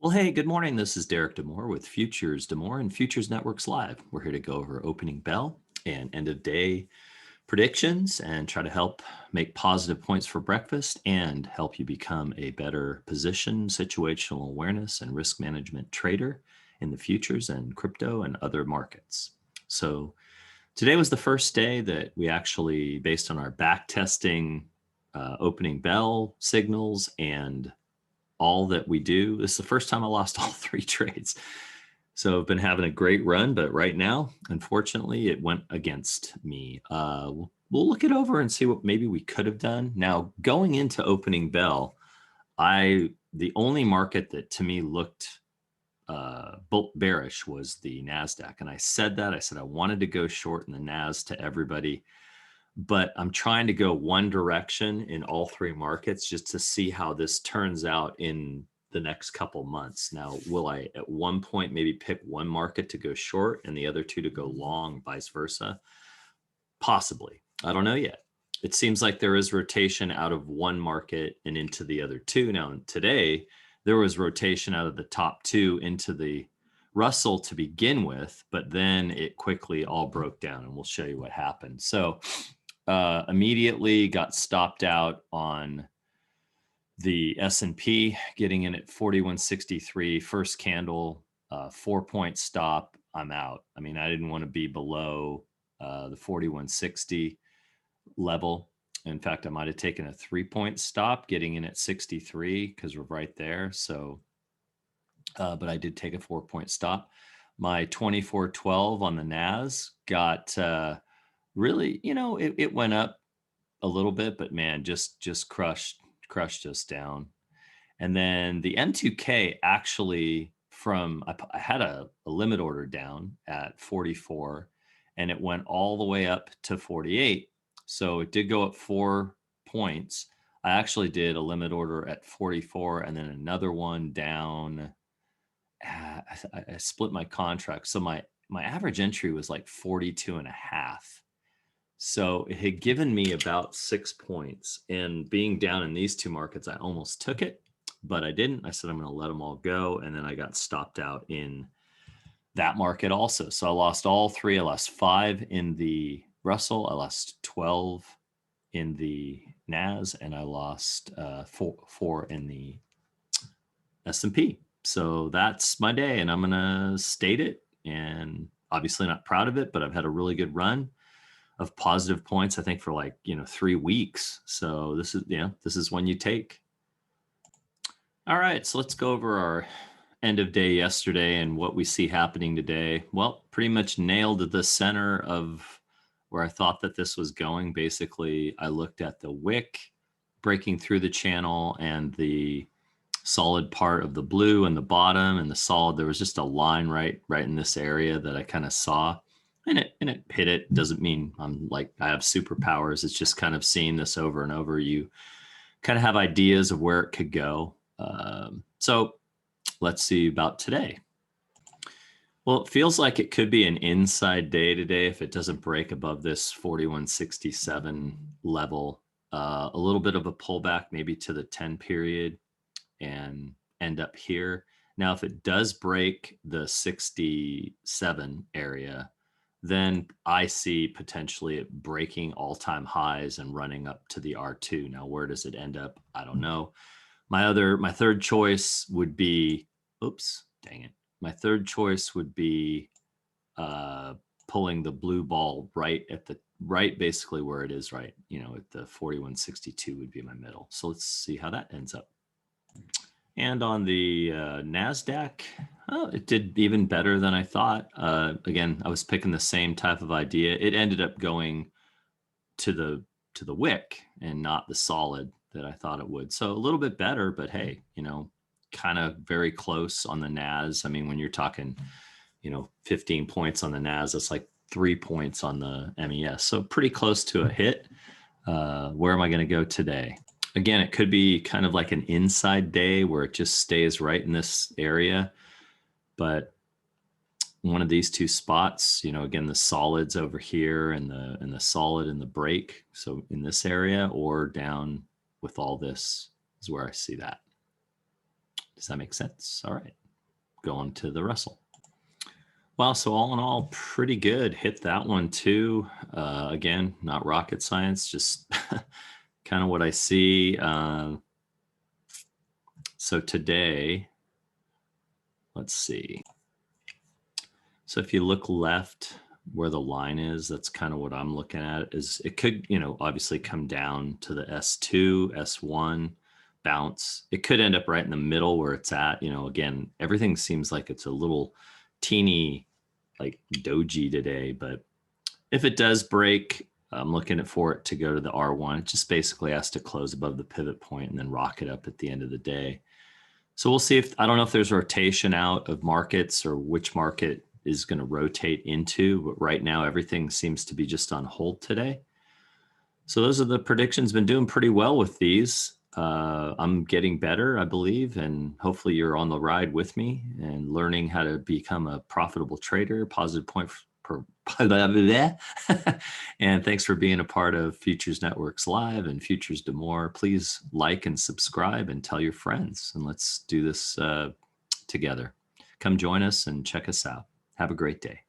Well, hey, good morning. This is Derek Demore with Futures Demore and Futures Networks Live. We're here to go over opening bell and end of day predictions and try to help make positive points for breakfast and help you become a better position, situational awareness, and risk management trader in the futures and crypto and other markets. So today was the first day that we actually, based on our back testing, opening bell signals and all that we do. This is the first time I lost all three trades. So I've been having a great run, but right now, unfortunately, it went against me. We'll look it over and see what maybe we could have done. Now, going into opening bell, the only market that to me looked bearish was the Nasdaq, and I said I wanted to go short in the Nas to everybody, but I'm trying to go one direction in all three markets just to see how this turns out in the next couple months. Now, will I at one point maybe pick one market to go short and the other two to go long, vice versa? Possibly. I don't know yet. It seems like there is rotation out of one market and into the other two. Now, today, there was rotation out of the top two into the Russell to begin with, but then it quickly all broke down, and we'll show you what happened. So immediately got stopped out on the S&P, getting in at 4163, first candle, 4-point stop. I'm out. I mean, I didn't want to be below the 4160 level. In fact, I might have taken a 3-point stop, getting in at 63 because we're right there. So, but I did take a 4-point stop. My 2412 on the NAS got really, it went up a little bit, but man, just crushed us down. And then the M2K actually I had a limit order down at 44 and it went all the way up to 48. So it did go up 4 points. I actually did a limit order at 44 and then another one down. I split my contract. So my average entry was like 42 and a half. So it had given me about 6 points, and being down in these two markets, I almost took it, but I didn't. I said, I'm going to let them all go. And then I got stopped out in that market also. So I lost all three. I lost 5 in the Russell. I lost 12 in the NAS, and I lost four in the S&P. So that's my day, and I'm going to state it, and obviously not proud of it, but I've had a really good run of positive points, I think, for 3 weeks. So this is when you take. All right, so let's go over our end of day yesterday and what we see happening today. Well, pretty much nailed the center of where I thought that this was going. Basically, I looked at the wick breaking through the channel and the solid part of the blue and the bottom and the solid. There was just a line right in this area that I kind of saw. And it hit it. Doesn't mean I have superpowers. It's just kind of seeing this over and over. You kind of have ideas of where it could go. So let's see about today. Well, it feels like it could be an inside day today if it doesn't break above this 4167 level. A little bit of a pullback maybe to the 10 period and end up here. Now, if it does break the 67 area, then I see potentially it breaking all-time highs and running up to the R2. Now, where does it end up? I don't know. My third choice would be, oops, dang it. My third choice would be pulling the blue ball right basically where it is right, at the 4162 would be my middle. So let's see how that ends up. And on the Nasdaq, it did even better than I thought. Again, I was picking the same type of idea. It ended up going to the wick and not the solid that I thought it would. So a little bit better, but hey, kind of very close on the NAS. I mean, when you're talking, 15 points on the NAS, that's like 3 points on the MES. So pretty close to a hit. Where am I going to go today? Again, it could be kind of like an inside day where it just stays right in this area. But one of these two spots, again, the solids over here and the solid in the break. So in this area or down with all this is where I see that. Does that make sense? All right, going to the Russell. Well, so all in all, pretty good. Hit that one too. Again, not rocket science, just kind of what I see. So today, let's see. So if you look left where the line is, that's kind of what I'm looking at. Is it could, obviously come down to the S2, S1 bounce. It could end up right in the middle where it's at. Again, everything seems like it's a little teeny like doji today, but if it does break, I'm looking for it to go to the R1. It just basically has to close above the pivot point and then rocket up at the end of the day. So we'll see I don't know if there's rotation out of markets or which market is going to rotate into, but right now everything seems to be just on hold today. So those are the predictions. Been doing pretty well with these. I'm getting better, I believe, and hopefully you're on the ride with me and learning how to become a profitable trader, positive point per and thanks for being a part of Futures Networks Live and Futures to More. Please like and subscribe and tell your friends, and let's do this together. Come join us and check us out. Have a great day.